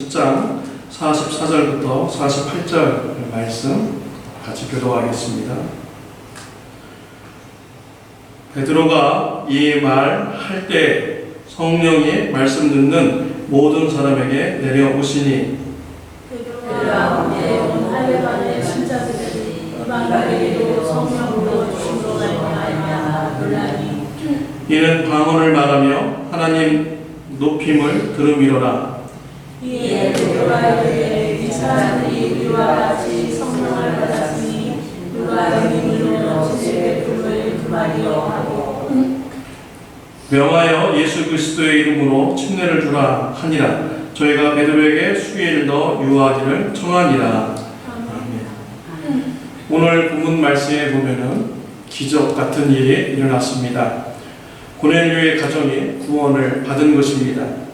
10장 44절부터 48절 말씀 같이 교독하겠습니다. 베드로가 이 말 할 때 성령이 말씀 듣는 모든 사람에게 내려오시니 베드로가 내려온 할례받은 신자들이 이방인에게도 성령으로 주심으로 말미암아 놀라니 이는 방언을 말하며 하나님 높임을 들음이로라. 이에 베드로가 이르되 이 사람들이 우리와 같이 성령을 받았으니 누가 믿음으로 지식의 품을 그만이요 하고 명하여 예수 그리스도의 이름으로 침례를 주라 하니라. 저희가 베드로에게 수의를 넣어 유하기를 청하니라. 아멘. 오늘 본문 말씀에 보면은 기적 같은 일이 일어났습니다. 고넬료의 가정이 구원을 받은 것입니다.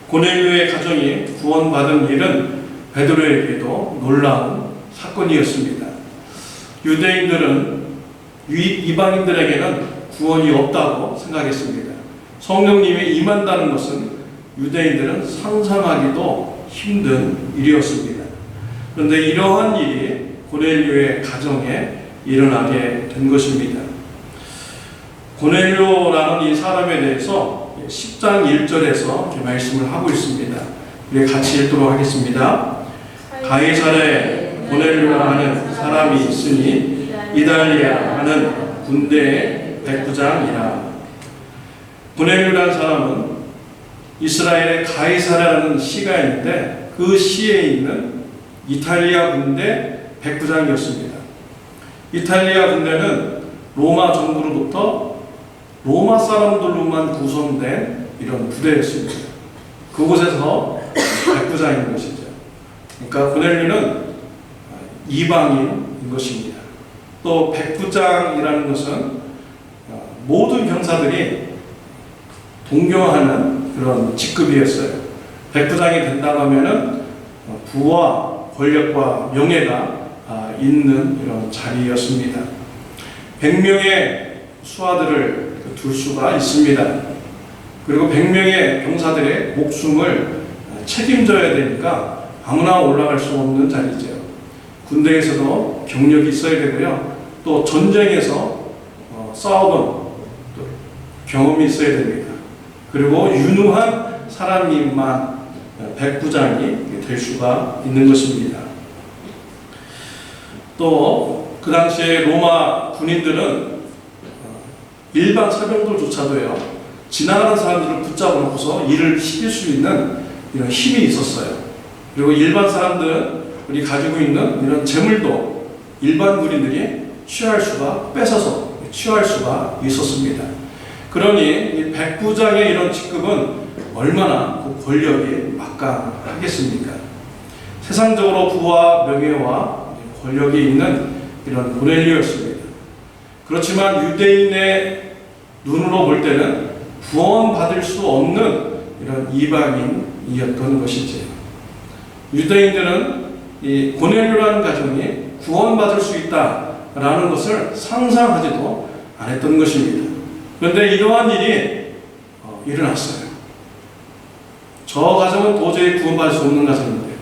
고넬료의 가정이 구원받은 일은 베드로에게도 놀라운 사건이었습니다. 유대인들은 이방인들에게는 구원이 없다고 생각했습니다. 성령님이 임한다는 것은 유대인들은 상상하기도 힘든 일이었습니다. 그런데 이러한 일이 고넬료의 가정에 일어나게 된 것입니다. 고넬료라는 이 사람에 대해서 10장 1절에서 이렇게 말씀을 하고 있습니다. 우리 같이 읽도록 하겠습니다. 가이사랴에 고넬료라 하는 사람이 있으니 이달리아 하는 군대의 백부장이라. 고넬료라는 사람은 이스라엘의 가이사랴라는 시가 있는데 그 시에 있는 이탈리아 군대 백부장이었습니다. 이탈리아 군대는 로마 정부로부터 로마 사람들로만 구성된 이런 부대였습니다. 그곳에서 백부장인 것이죠. 그러니까 고넬료는 이방인인 것입니다. 또 백부장이라는 것은 모든 병사들이 동경하는 그런 직급이었어요. 백부장이 된다고 하면은 부와 권력과 명예가 있는 이런 자리였습니다. 100명의 수하들을 둘 수가 있습니다. 그리고 100명의 병사들의 목숨을 책임져야 되니까 아무나 올라갈 수 없는 자리죠. 군대에서도 경력이 있어야 되고요. 또 전쟁에서 싸워본 경험이 있어야 됩니다. 그리고 유능한 사람님만 백부장이 될 수가 있는 것입니다. 또 그 당시에 로마 군인들은 일반 사병들조차도요, 지나가는 사람들을 붙잡아 놓고서 일을 시킬 수 있는 이런 힘이 있었어요. 그리고 일반 사람들이 가지고 있는 이런 재물도 일반 군인들이 뺏어서 취할 수가 있었습니다. 그러니 이 백부장의 이런 직급은 얼마나 그 권력이 막강하겠습니까? 세상적으로 부와 명예와 권력이 있는 이런 고넬료였습니다. 그렇지만 유대인의 눈으로 볼 때는 구원받을 수 없는 이런 이방인이었던 것이지. 유대인들은 이 고넬료라는 가정이 구원받을 수 있다라는 것을 상상하지도 않았던 것입니다. 그런데 이러한 일이 일어났어요. 저 가정은 도저히 구원받을 수 없는 가정인데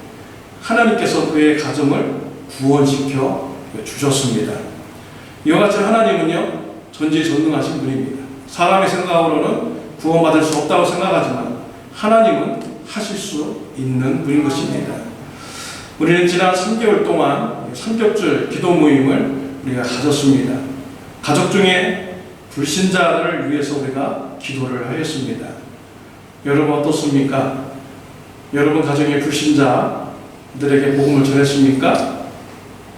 하나님께서 그의 가정을 구원시켜 주셨습니다. 이와 같이 하나님은요, 전지전능하신 분입니다. 사람의 생각으로는 구원받을 수 없다고 생각하지만 하나님은 하실 수 있는 분인 것입니다. 우리는 지난 3개월 동안 삼겹줄 기도 모임을 우리가 가졌습니다. 가족 중에 불신자들을 위해서 우리가 기도를 하였습니다. 여러분 어떻습니까? 여러분 가정의 불신자들에게 복음을 전했습니까?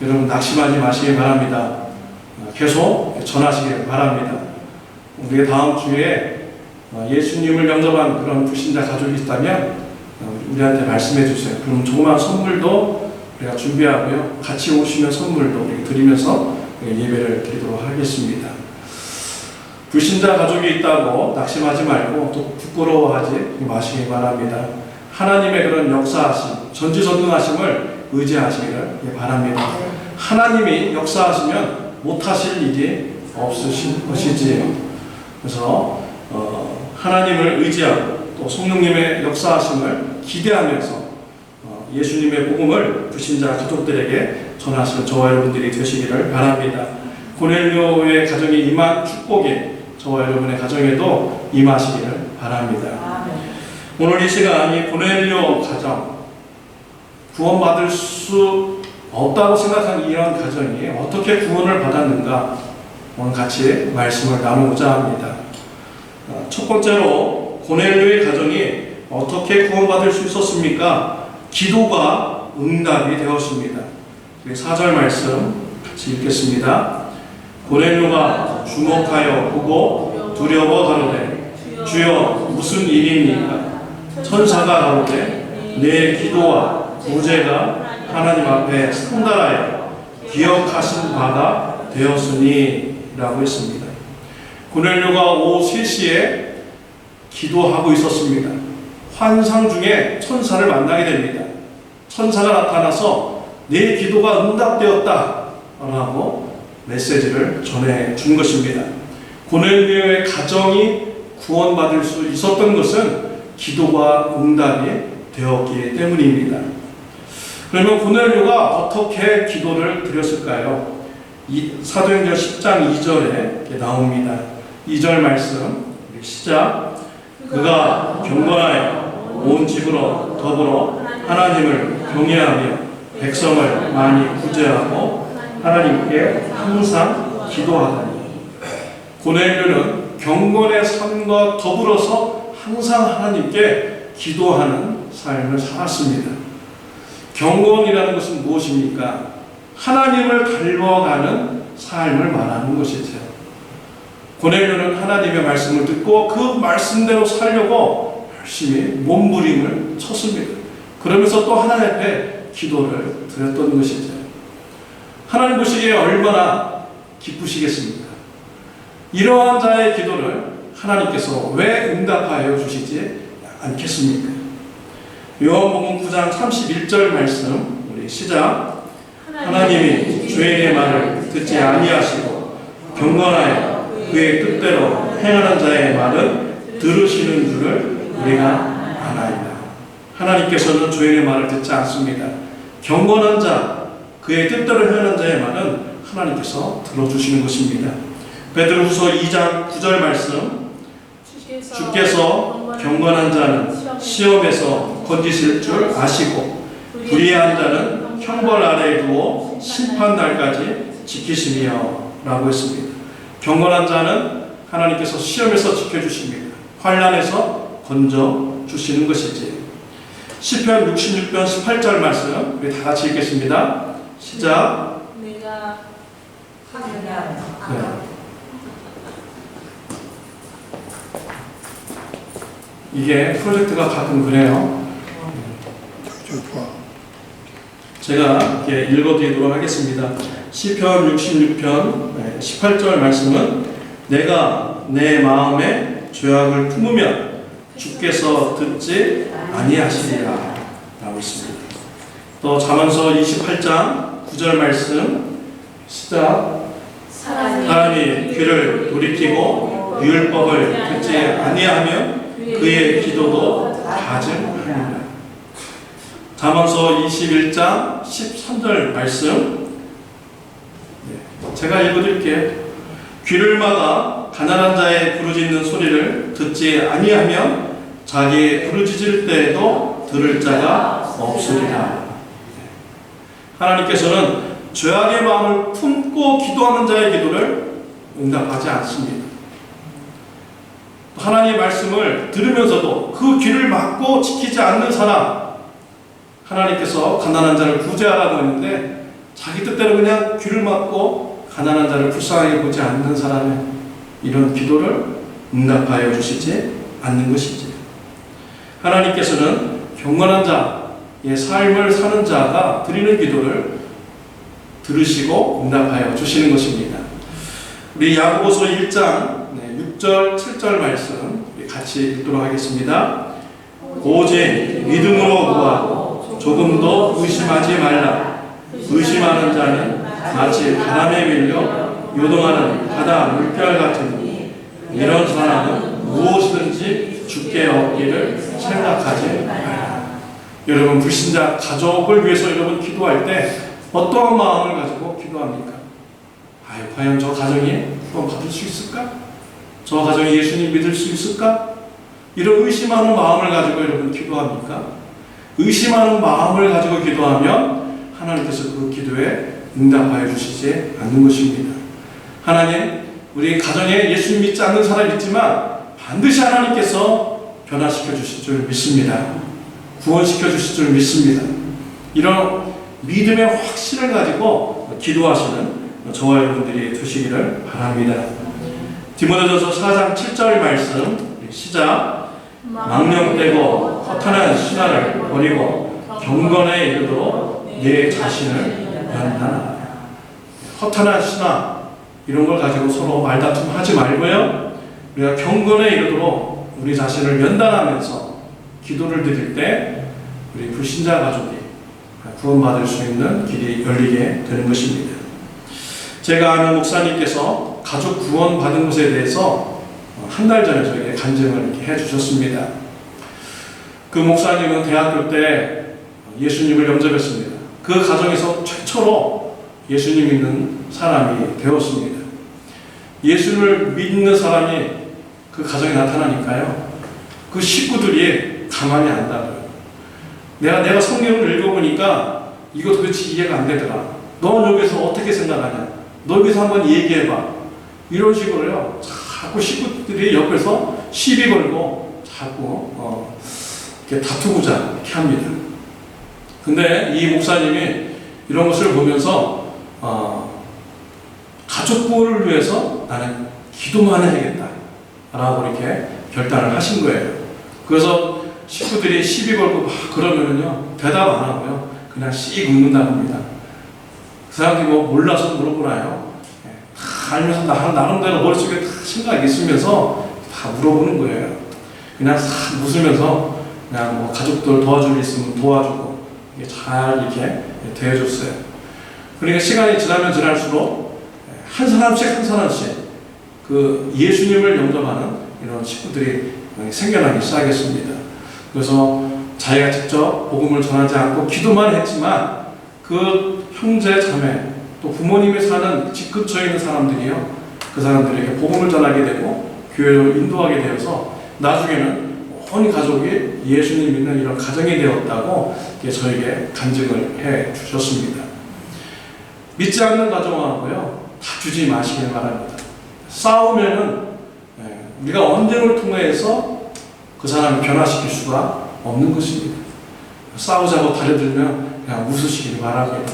여러분 낙심하지 마시기 바랍니다. 계속 전하시길 바랍니다. 우리 다음 주에 예수님을 영접한 그런 불신자 가족이 있다면 우리한테 말씀해 주세요. 그럼 조그만 선물도 우리가 준비하고요. 같이 오시면 선물도 우리 드리면서 예배를 드리도록 하겠습니다. 불신자 가족이 있다고 낙심하지 말고 또 부끄러워하지 마시기 바랍니다. 하나님의 그런 역사하심, 전지전능하심을 의지하시기를 바랍니다. 하나님이 역사하시면 못하실 일이 없으신 것이지요. 그래서 하나님을 의지하고 또 성령님의 역사하심을 기대하면서 예수님의 복음을 불신자 가족들에게 전하시는 저와 여러분들이 되시기를 바랍니다. 고넬료의 가정에 임한 축복이 저와 여러분의 가정에도 임하시기를 바랍니다. 오늘 이 시간 이 고넬료 가정, 구원받을 수 없다고 생각한 이런 가정이 어떻게 구원을 받았는가 오늘 같이 말씀을 나누고자 합니다. 첫 번째로 고넬료의 가정이 어떻게 구원받을 수 있었습니까? 기도가 응답이 되었습니다. 4절 말씀 같이 읽겠습니다. 고넬료가 주목하여 보고 두려워 가로되 주여 무슨 일입니까? 천사가 가로되 내 기도와 구제가 하나님 앞에 상달하여 기억하신 바가 되었으니 라고 했습니다. 고넬료가 오후 3시에 기도하고 있었습니다. 환상 중에 천사를 만나게 됩니다. 천사가 나타나서 내 기도가 응답되었다 라고 메시지를 전해준 것입니다. 고넬료의 가정이 구원받을 수 있었던 것은 기도가 응답이 되었기 때문입니다. 그러면 고넬료가 어떻게 기도를 드렸을까요? 사도행전 10장 2절에 나옵니다. 2절 말씀 시작. 그가 경건하여 온 집으로 더불어 하나님을 경외하며 백성을 많이 구제하고 하나님께 항상 기도하더니. 고넬료는 경건의 삶과 더불어서 항상 하나님께 기도하는 삶을 살았습니다. 경건이라는 것은 무엇입니까? 하나님을 닮아가는 삶을 말하는 것이죠. 고넬료는 하나님의 말씀을 듣고 그 말씀대로 살려고 열심히 몸부림을 쳤습니다. 그러면서 또 하나님 앞에 기도를 드렸던 것이죠. 하나님 보시기에 얼마나 기쁘시겠습니까? 이러한 자의 기도를 하나님께서 왜 응답하여 주시지 않겠습니까? 요한복음 9장 31절 말씀 우리 시작. 하나님이 죄인의 말을 듣지 아니하시고 경건하여 그의 뜻대로 행하는 자의 말은 들으시는 줄을 우리가 아나이다. 하나님께서는 죄인의 말을 듣지 않습니다. 경건한 자, 그의 뜻대로 행하는 자의 말은 하나님께서 들어주시는 것입니다. 베드로후서 2장 9절 말씀 주께서 경건한 자는 시험에서 건지실 줄 아시고 불의한 자는 형벌 아래에 두어 심판날까지 지키시며 라고 했습니다. 경건한 자는 하나님께서 시험에서 지켜주십니다. 환난에서 건져주시는 것이지. 시편 66편 18절 말씀 우리 다 같이 읽겠습니다. 시작. 내가 네. 이게 프로젝트가 가끔 그래요. 제가 이렇게 읽어드리도록 하겠습니다. 시편 66편 18절 말씀은 내가 내 마음에 죄악을 품으면 주께서 듣지 아니하시리라 라고 있습니다. 또 잠언서 28장 9절 말씀 시작. 사람이 귀를 돌이키고 율법을 듣지 아니하면 그의 기도도 가증하리라. 잠언서 21장 13절 말씀 제가 읽어드릴게요. 귀를 막아 가난한 자의 부르짖는 소리를 듣지 아니하면 자기 부르짖을 때에도 들을 자가 없으리라. 하나님께서는 죄악의 마음을 품고 기도하는 자의 기도를 응답하지 않습니다. 하나님의 말씀을 들으면서도 그 귀를 막고 지키지 않는 사람, 하나님께서 가난한 자를 구제하라고 했는데 자기 뜻대로 그냥 귀를 막고 가난한 자를 불쌍하게 보지 않는 사람의 이런 기도를 응답하여 주시지 않는 것이지. 하나님께서는 경건한 자의 삶을 사는 자가 드리는 기도를 들으시고 응답하여 주시는 것입니다. 우리 야고보서 1장 6절 7절 말씀 같이 읽도록 하겠습니다. 오직 믿음으로 구하고 조금도 의심하지 말라. 의심하는 자는 마치 바람에 밀려 요동하는 바다 물결 같으니 이런 사람은 무엇이든지 주께 얻기를 생각하지 말라. 여러분 불신자 가족을 위해서 여러분 기도할 때 어떠한 마음을 가지고 기도합니까? 아유, 과연 저 가정이 구원 받을 수 있을까? 저 가정이 예수님 믿을 수 있을까? 이런 의심하는 마음을 가지고 여러분 기도합니까? 의심하는 마음을 가지고 기도하면 하나님께서 그 기도에 응답하여 주시지 않는 것입니다. 하나님, 우리 가정에 예수님 믿지 않는 사람이 있지만 반드시 하나님께서 변화시켜 주실 줄 믿습니다. 구원시켜 주실 줄 믿습니다. 이런 믿음의 확신을 가지고 기도하시는 저와 여러분들이 되시기를 바랍니다. 디모데전서 4장 7절 말씀 시작. 망령되고 허탄한 신화를 버리고 경건에 이르도록 내 자신을 연단하라. 허탄한 신화 이런 걸 가지고 서로 말다툼하지 말고요, 우리가 경건에 이르도록 우리 자신을 연단하면서 기도를 드릴 때 우리 불신자 가족이 구원받을 수 있는 길이 열리게 되는 것입니다. 제가 아는 목사님께서 가족 구원 받은 것에 대해서 한 달 전에 저에게 간증을 이렇게 해주셨습니다. 그 목사님은 대학교 때 예수님을 영접했습니다. 그 가정에서 최초로 예수님 믿는 사람이 되었습니다. 예수를 믿는 사람이 그 가정에 나타나니까요, 그 식구들이 가만히 안 놔둬요. 내가 성경을 읽어보니까 이거 도대체 이해가 안 되더라. 넌 여기서 어떻게 생각하냐? 너 여기서 한번 얘기해봐. 이런 식으로요, 자꾸 식구들이 옆에서 시비 걸고 자꾸 이렇게 다투고자 이렇게 합니다. 근데 이 목사님이 이런 것을 보면서 가족부를 위해서 나는 기도만 해야겠다 라고 이렇게 결단을 하신 거예요. 그래서 식구들이 시비 걸고 막 그러면은요, 대답 안 하고요, 그냥 씩 웃는다고 합니다. 그 사람들이 뭐 몰라서 물어보나요? 다 알면서 나름대로 머릿속에 다 생각이 있으면서 다 물어보는 거예요. 그냥 싹 웃으면서 그냥 뭐 가족들 도와줄 일 있으면 도와주고 잘 이렇게 대해줬어요. 그러니까 시간이 지나면 지날수록 한 사람씩 그 예수님을 영접하는 이런 친구들이 생겨나기 시작했습니다. 그래서 자기가 직접 복음을 전하지 않고 기도만 했지만 그 형제 자매 또 부모님이 사는 집 근처에 있는 사람들이요, 그 사람들에게 복음을 전하게 되고 교회로 인도하게 되어서 나중에는 온 가족이 예수님 믿는 이런 가정이 되었다고 저에게 간증을 해 주셨습니다. 믿지 않는 가정하고요, 다투지 마시길 바랍니다. 싸우면은 우리가 언쟁을 통해서 그 사람을 변화시킬 수가 없는 것입니다. 싸우자고 달려들면 그냥 웃으시길 바랍니다.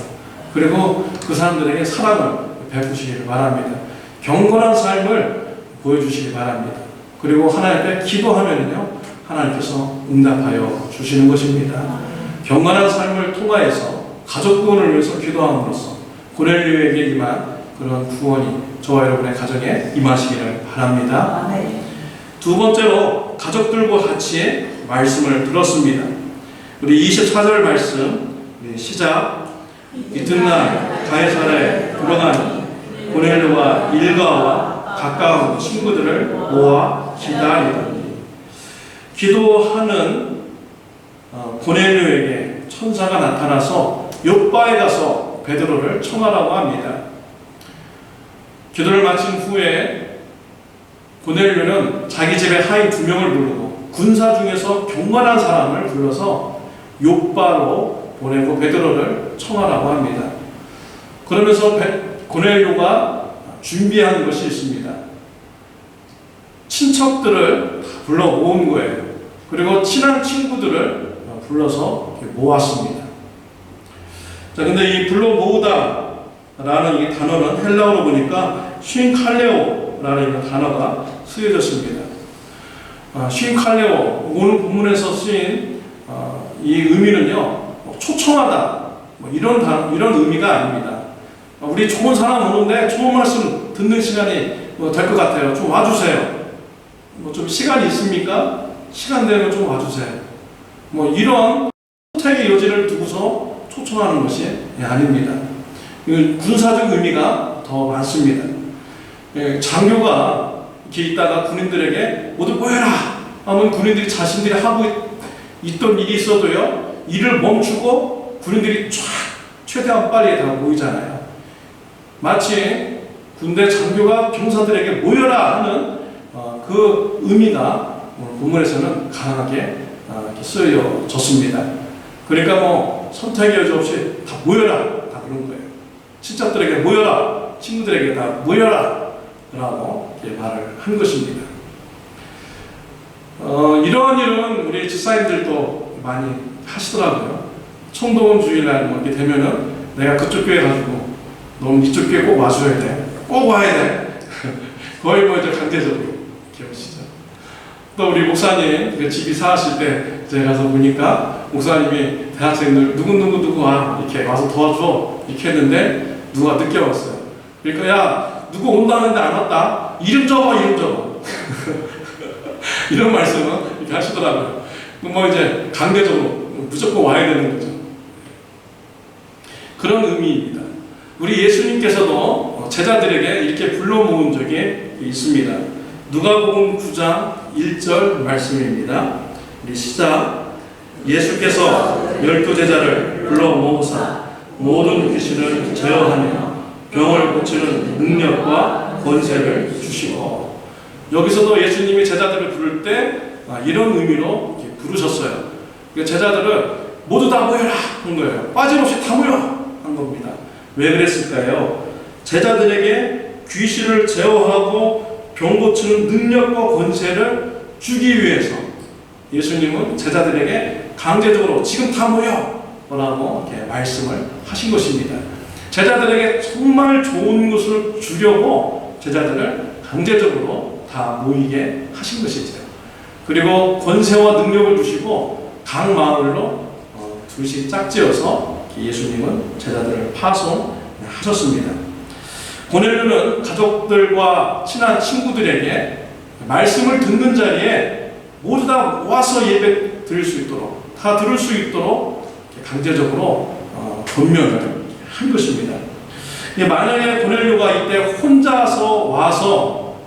그리고 그 사람들에게 사랑을 베푸시길 바랍니다. 경건한 삶을 보여주시기 바랍니다. 그리고 하나님께 기도하면요, 하나님께서 응답하여 주시는 것입니다. 경건한 삶을 통하여서 가족 구원을 위해서 기도함으로써 고넬료에게 임한 그런 구원이 저와 여러분의 가정에 임하시기를 바랍니다. 두 번째로 가족들과 같이 말씀을 들었습니다. 우리 24절 말씀 시작. 이튿날 가이사랴에 들어가니 고넬료와 일가와 가까운 친구들을 모아 기다리더니, 기도하는 고넬료에게 천사가 나타나서 요빠에 가서 베드로를 청하라고 합니다. 기도를 마친 후에 고넬료는 자기 집에 하인 2명을 부르고 군사 중에서 경건한 사람을 불러서 요빠로 보내고 베드로를 청하라고 합니다. 그러면서 고넬료가 준비한 것이 있습니다. 친척들을 불러 모은 거예요. 그리고 친한 친구들을 불러서 모았습니다. 자, 근데 이 불러 모으다라는 이 단어는 헬라어로 보니까 쉰칼레오라는 단어가 쓰여졌습니다. 쉰칼레오, 오늘 본문에서 쓰인 이 의미는요, 초청하다, 이런 의미가 아닙니다. 우리 좋은 사람 오는데 좋은 말씀 듣는 시간이 될 것 같아요. 좀 와주세요. 좀 시간이 있습니까? 시간 되면 좀 와주세요. 이런 호텔의 여지를 두고서 초청하는 것이 아닙니다. 군사적 의미가 더 많습니다. 장교가 이렇게 있다가 군인들에게 모두 모여라 하면 군인들이 자신들이 하고 있던 일이 있어도요, 일을 멈추고 군인들이 쫙 최대한 빨리 다 모이잖아요. 마치 군대 장교가 병사들에게 모여라 하는 그 의미가 오늘 본문에서는 강하게 이렇게 쓰여졌습니다. 그러니까 뭐 선택의 여지 없이 다 모여라, 다 그런 거예요. 친척들에게 모여라, 친구들에게 다 모여라 라고 이렇게 말을 한 것입니다. 이러한 일은 우리 집사님들도 많이 하시더라고요. 총동원 주일날 뭐 이렇게 되면은 내가 그쪽 교회 가지고 넌 이쪽 교회 꼭 와줘야 돼. 꼭 와야 돼. 거의 뭐 이제 강제적으로 이렇게 오시죠. 또 우리 목사님 그 집이 사하실 때 제가 가서 보니까 목사님이 대학생들 누구 와 이렇게 와서 도와줘 이렇게 했는데 누가 늦게 왔어요. 그러니까 야 누구 온다는데 안 왔다. 이름 적어. 이런 말씀을 이렇게 하시더라고요. 뭐 이제 강제적으로 무조건 와야 되는 거죠. 그런 의미입니다. 우리 예수님께서도 제자들에게 이렇게 불러 모은 적이 있습니다. 누가복음 9장 1절 말씀입니다. 우리 시작. 예수께서 12제자를 불러 모으사 모든 귀신을 제어하며 병을 고치는 능력과 권세를 주시고, 여기서도 예수님이 제자들을 부를 때 이런 의미로 이렇게 부르셨어요. 그러니까 제자들을 모두 다 모여라 한 거예요. 빠짐없이 다 모여 한 겁니다. 왜 그랬을까요? 제자들에게 귀신을 제어하고 병 고치는 능력과 권세를 주기 위해서 예수님은 제자들에게 강제적으로 지금 다 모여 라고 이렇게 말씀을 하신 것입니다. 제자들에게 정말 좋은 것을 주려고 제자들을 강제적으로 다 모이게 하신 것이죠. 그리고 권세와 능력을 주시고 각 마을로 둘씩 짝지어서 예수님은 제자들을 파송하셨습니다. 고넬료는 가족들과 친한 친구들에게 말씀을 듣는 자리에 모두 다 와서 예배 드릴 수 있도록, 다 들을 수 있도록 강제적으로 권면을 한 것입니다. 만약에 고넬료가 이때 혼자서 와서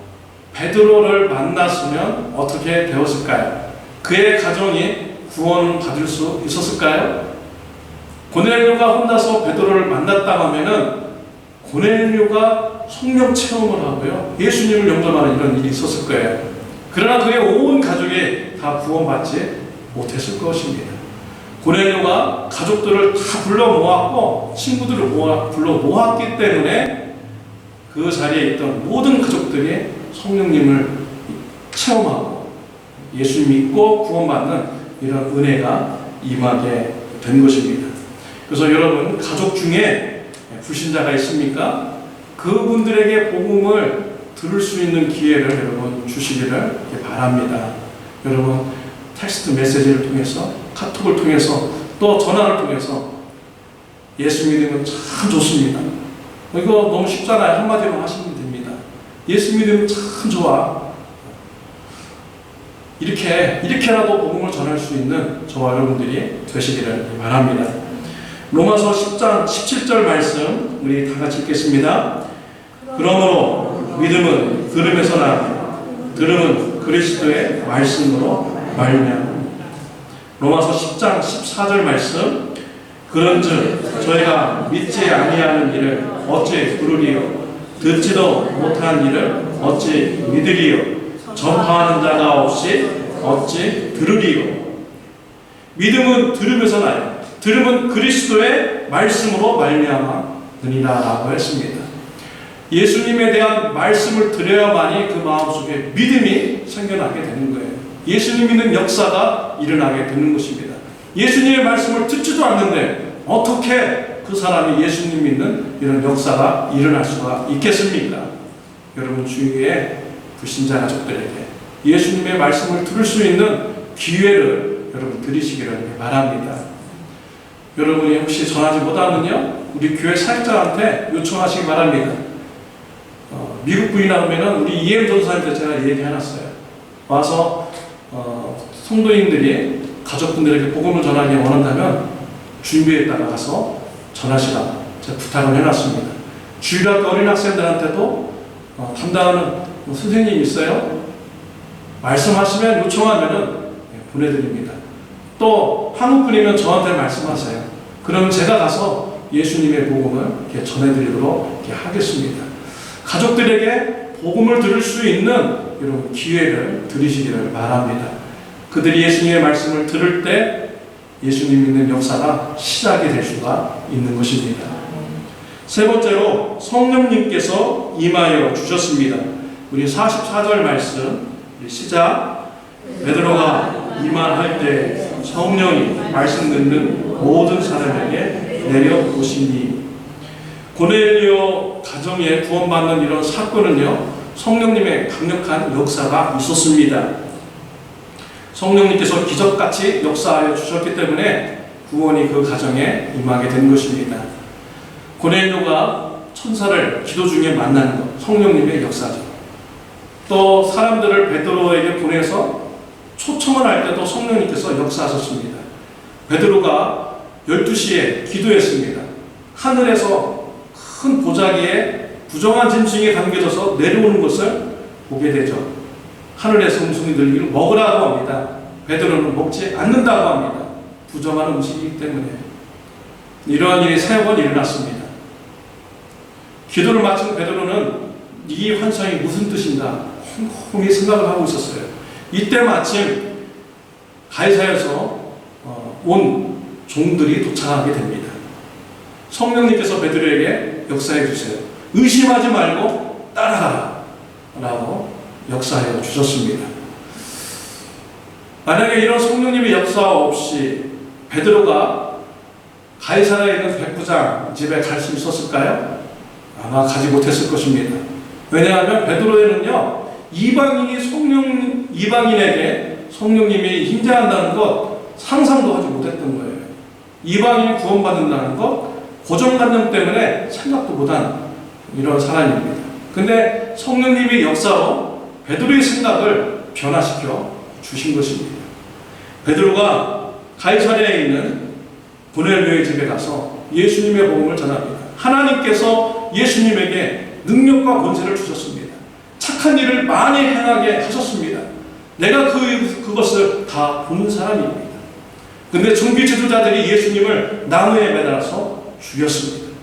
베드로를 만났으면 어떻게 되었을까요? 그의 가정이 구원받을 수 있었을까요? 고넬료가 혼자서 베드로를 만났다 하면은 고넬료가 성령 체험을 하고요, 예수님을 영접하는 이런 일이 있었을 거예요. 그러나 그의 온 가족이 다 구원받지 못했을 것입니다. 고넬료가 가족들을 다 불러 모았고 친구들을 불러 모았기 때문에 그 자리에 있던 모든 가족들이 성령님을 체험하고 예수 믿고 구원받는 이런 은혜가 임하게 된 것입니다. 그래서 여러분, 가족 중에 불신자가 있습니까? 그분들에게 복음을 들을 수 있는 기회를 여러분 주시기를 바랍니다. 여러분, 텍스트 메시지를 통해서, 카톡을 통해서, 또 전화를 통해서 예수 믿으면 참 좋습니다. 이거 너무 쉽잖아요. 한마디만 하시면 됩니다. 예수 믿으면 참 좋아. 이렇게라도 복음을 전할 수 있는 저와 여러분들이 되시기를 바랍니다. 로마서 10장 17절 말씀 우리 다 같이 읽겠습니다. 그러므로 믿음은 들음에서 나고 들음은 그리스도의 말씀으로 말미암아. 로마서 10장 14절 말씀. 그런즉 저희가 믿지 아니하는 일을 어찌 부르리요? 듣지도 못한 일을 어찌 믿으리요? 전파하는 자가 없이 어찌 들으리요? 믿음은 들음에서 나요. 들음은 그리스도의 말씀으로 말미암아느니라라고 했습니다. 예수님에 대한 말씀을 들어야만이 그 마음속에 믿음이 생겨나게 되는 거예요. 예수님 믿는 역사가 일어나게 되는 것입니다. 예수님의 말씀을 듣지도 않는데 어떻게 그 사람이 예수님 믿는 이런 역사가 일어날 수가 있겠습니까? 여러분 주위에 불신자 가족들에게 예수님의 말씀을 들을 수 있는 기회를 여러분 드리시기를 바랍니다. 여러분이 혹시 전하지 못하면요, 우리 교회 사역자한테 요청하시기 바랍니다. 미국 부인나 오면은 우리 이혜영 전사님한테 제가 얘기해놨어요. 와서 성도님들이 가족분들에게 복음을 전하기 원한다면 준비했다가 가서 전하시라 제가 부탁을 해놨습니다. 주일학교 어린 학생들한테도 담당하는 선생님이 있어요. 말씀하시면 요청하면은 보내드립니다. 또 한국 분이면 저한테 말씀하세요. 그럼 제가 가서 예수님의 복음을 이렇게 전해드리도록 이렇게 하겠습니다. 가족들에게 복음을 들을 수 있는 이런 기회를 드리시기를 바랍니다. 그들이 예수님의 말씀을 들을 때 예수님 믿는 역사가 시작이 될 수가 있는 것입니다. 세 번째로 성령님께서 임하여 주셨습니다. 우리 44절 말씀 시작. 베드로가 이만할 때 성령이 말씀 듣는 모든 사람에게 내려오시니. 고넬료 가정에 구원받는 이런 사건은요, 성령님의 강력한 역사가 있었습니다. 성령님께서 기적같이 역사하여 주셨기 때문에 구원이 그 가정에 임하게 된 것입니다. 고넬료가 천사를 기도 중에 만나는 것, 성령님의 역사죠. 또 사람들을 베드로에게 보내서 초청을 할 때도 성령님께서 역사하셨습니다. 베드로가 12시에 기도했습니다. 하늘에서 큰 보자기에 부정한 짐승이 담겨져서 내려오는 것을 보게 되죠. 하늘에서 음성이 들리기를 먹으라고 합니다. 베드로는 먹지 않는다고 합니다. 부정한 음식이기 때문에. 이러한 일이 3번 일어났습니다. 기도를 마친 베드로는 이 환상이 무슨 뜻인가 곰곰이 생각을 하고 있었어요. 이때 마침 가이사야에서 온 종들이 도착하게 됩니다. 성령님께서 베드로에게 역사해 주세요. 의심하지 말고 따라가라 라고 역사해 주셨습니다. 만약에 이런 성령님의 역사 없이 베드로가 가이사라에 있는 백부장 집에 갈 수 있었을까요? 아마 가지 못했을 것입니다. 왜냐하면 베드로에는요, 이방인에게 성령님이 임재한다는 것 상상도 하지 못했던 거예요. 이방인이 구원받는다는 것 고정관념 때문에 생각도 못한 이런 사람입니다. 근데 성령님의 역사로 베드로의 생각을 변화시켜 주신 것입니다. 베드로가 가이사랴에 있는 고넬료의 집에 가서 예수님의 복음을 전합니다. 하나님께서 예수님에게 능력과 권세를 주셨습니다. 착한 일을 많이 행하게 하셨습니다. 내가 그것을 다 본 사람입니다. 근데 종교 지도자들이 예수님을 나무에 매달아서 죽였습니다.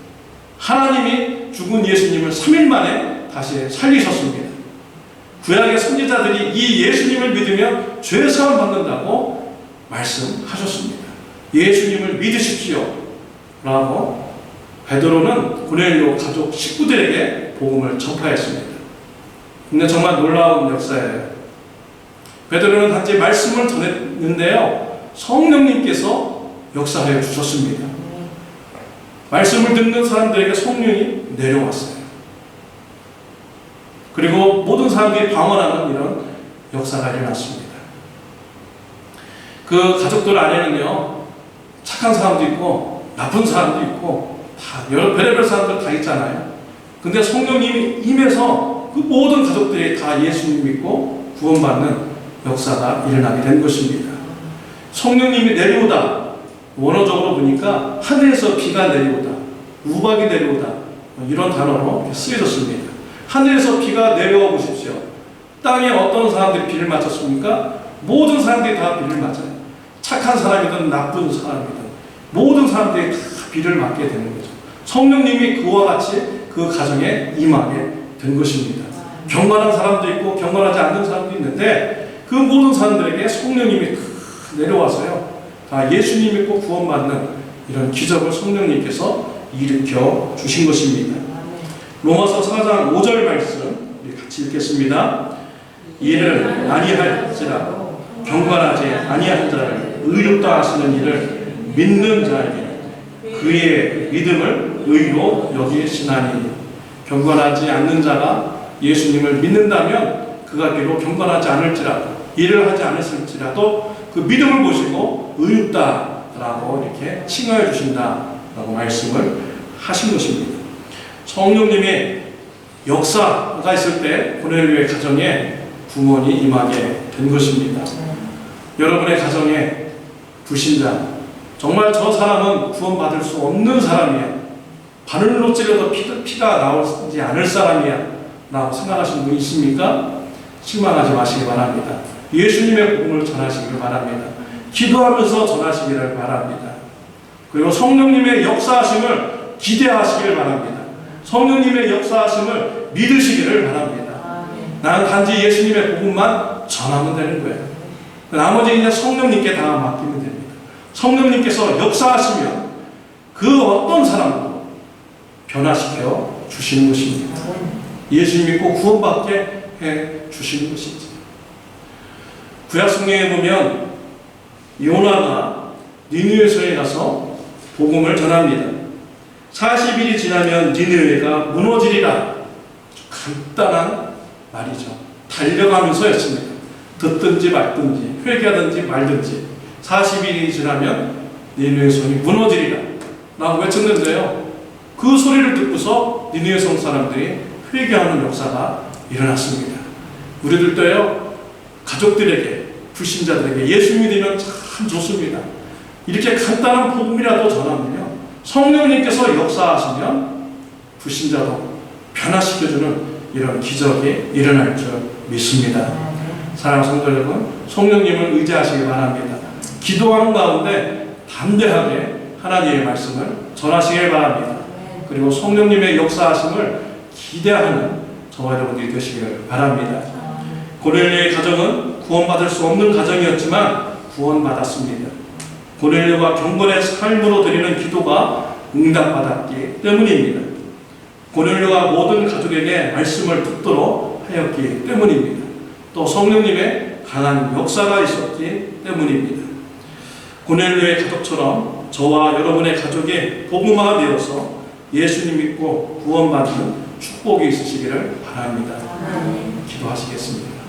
하나님이 죽은 예수님을 3일 만에 다시 살리셨습니다. 구약의 선지자들이 이 예수님을 믿으면 죄 사함 받는다고 말씀하셨습니다. 예수님을 믿으십시오 라고 베드로는 고넬료 가족 식구들에게 복음을 전파했습니다. 근데 정말 놀라운 역사예요. 베드로는 단지 말씀을 전했는데요, 성령님께서 역사하여 주셨습니다. 말씀을 듣는 사람들에게 성령이 내려왔어요. 그리고 모든 사람들이 방언하는 이런 역사가 일어났습니다. 그 가족들 안에는요, 착한 사람도 있고 나쁜 사람도 있고 다 여러 별의별 사람들 다 있잖아요. 근데 성령님이 임해서 그 모든 가족들이 다 예수님 믿고 구원받는 역사가 일어나게 된 것입니다. 성령님이 내려오다, 원어적으로 보니까 하늘에서 비가 내려오다, 우박이 내려오다, 이런 단어로 쓰여졌습니다. 하늘에서 비가 내려와 보십시오. 땅에 어떤 사람들이 비를 맞췄습니까? 모든 사람들이 다 비를 맞아요. 착한 사람이든 나쁜 사람이든 모든 사람들이 다 비를 맞게 되는 거죠. 성령님이 그와 같이 그 가정에 임하게 된 것입니다. 경건한 사람도 있고 경건하지 않는 사람도 있는데 그 모든 사람들에게 성령님이 내려와서요, 다 예수님 믿고 구원받는 이런 기적을 성령님께서 일으켜 주신 것입니다. 로마서 4장 5절 말씀 우리 같이 읽겠습니다. 이를 아니할지라 경건하지 아니한 자를 의롭다 하시는 이를 믿는 자에게 그의 믿음을 의로 여기시나니. 경건하지 않는 자가 예수님을 믿는다면 그가 비록 경건하지 않을지라도, 일을 하지 않았을지라도 그 믿음을 보시고 의롭다라고 이렇게 칭하여 주신다라고 말씀을 하신 것입니다. 성령님의 역사가 있을 때 고넬료의 가정에 구원이 임하게 된 것입니다. 여러분의 가정에 불신자, 정말 저 사람은 구원받을 수 없는 사람이야, 바늘로 찔러도 피가 나오지 않을 사람이야 라고 생각하시는 분이 있습니까? 실망하지 마시기 바랍니다. 예수님의 복음을 전하시길 바랍니다. 기도하면서 전하시기를 바랍니다. 그리고 성령님의 역사하심을 기대하시기를 바랍니다. 성령님의 역사하심을 믿으시기를 바랍니다. 나는 단지 예수님의 복음만 전하면 되는 거예요. 나머지 이제 성령님께 다 맡기면 됩니다. 성령님께서 역사하시면 그 어떤 사람도 변화시켜 주시는 것입니다. 예수 믿고 구원받게 해 주시는 것이지. 구약 성경에 보면 요나가 니느웨성에 가서 복음을 전합니다. 40일이 지나면 니느웨가 무너지리라. 간단한 말이죠. 달려가면서였습니다. 듣든지 말든지 회개하든지 말든지 40일이 지나면 니느웨 성이 무너지리라 라고 외쳤는데요. 그 소리를 듣고서 니느웨 성 사람들이 회개하는 역사가 일어났습니다. 우리들도요, 가족들에게, 불신자들에게 예수 믿으면 참 좋습니다. 이렇게 간단한 복음이라도 전하면요, 성령님께서 역사하시면 불신자도 변화시켜주는 이런 기적이 일어날 줄 믿습니다. 사랑하는 성도 여러분, 성령님을 의지하시기 바랍니다. 기도하는 가운데 담대하게 하나님의 말씀을 전하시길 바랍니다. 그리고 성령님의 역사하심을 기대하는 저와 여러분들이 되시길 바랍니다. 고넬료의 가정은 구원받을 수 없는 가정이었지만 구원받았습니다. 고넬료가 경건의 삶으로 드리는 기도가 응답받았기 때문입니다. 고넬료가 모든 가족에게 말씀을 듣도록 하였기 때문입니다. 또 성령님의 강한 역사가 있었기 때문입니다. 고넬료의 가족처럼 저와 여러분의 가족이 복음화가 되어서 예수님 믿고 구원받는 축복이 있으시기를 바랍니다. 기도하시겠습니다.